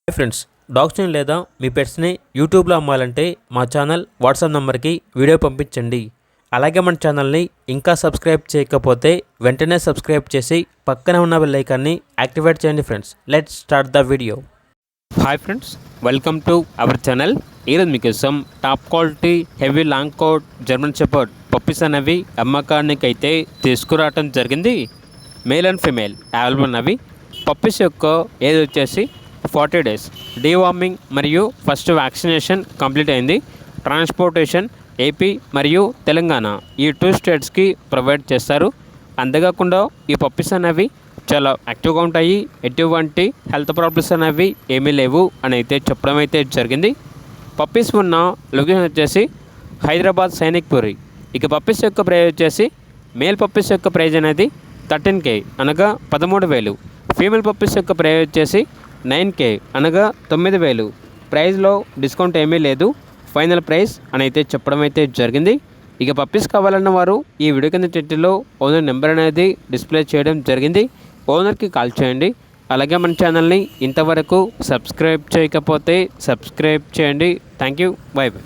Hi friends, డాగ్స్ని లేదా మీ పెట్స్ని యూట్యూబ్లో అమ్మాలంటే మా ఛానల్ వాట్సాప్ నెంబర్కి వీడియో పంపించండి. అలాగే మన ఛానల్ని ఇంకా సబ్స్క్రైబ్ చేయకపోతే వెంటనే సబ్స్క్రైబ్ చేసి పక్కనే ఉన్న బెల్ ఐకాన్ని యాక్టివేట్ చేయండి. Friends, let's start the video. Hi friends, welcome to our channel. ఈరోజు మీకోసం top quality heavy long coat German shepherd puppies అనేవి అమ్మకానికి అయితే తీసుకురావటం జరిగింది. మేల్ అండ్ ఫీమేల్ అవైలబుల్ ఉన్నవి. పప్పీస్ యొక్క ఏజ్ వచ్చేసి 40 days. డీవార్మింగ్ మరియు ఫస్ట్ వ్యాక్సినేషన్ కంప్లీట్ అయింది. ట్రాన్స్పోర్టేషన్ ఏపీ మరియు తెలంగాణ ఈ 2 స్టేట్స్కి ప్రొవైడ్ చేస్తారు. అంతేకాకుండా ఈ పప్పీస్ అనేవి చాలా యాక్టివ్గా ఉంటాయి. ఎటువంటి హెల్త్ ప్రాబ్లమ్స్ అనేవి ఏమీ లేవు అని అయితే చెప్పడం అయితే జరిగింది. పప్పీస్ ఉన్న లొకేషన్ వచ్చేసి హైదరాబాద్ సైనిక్పురి. ఇక పప్పీస్ యొక్క ప్రైజ్ వచ్చేసి మేల్ పప్పీస్ యొక్క ప్రైజ్ అనేది 13K అనగా 13,000. ఫీమేల్ పప్పీస్ యొక్క ప్రైజ్ వచ్చేసి 9K అనగా 9,000. ప్రైస్లో డిస్కౌంట్ ఏమీ లేదు. ఫైనల్ ప్రైస్ అని అయితే చెప్పడం అయితే జరిగింది. ఇక పప్పీస్ కావాలన్న వారు ఈ వీడియో కింద టైటిల్లో ఓనర్ నెంబర్ అనేది డిస్ప్లే చేయడం జరిగింది. ఓనర్కి కాల్ చేయండి. అలాగే మన ఛానల్ని ఇంతవరకు సబ్స్క్రైబ్ చేయకపోతే సబ్స్క్రైబ్ చేయండి. Thank you. By by.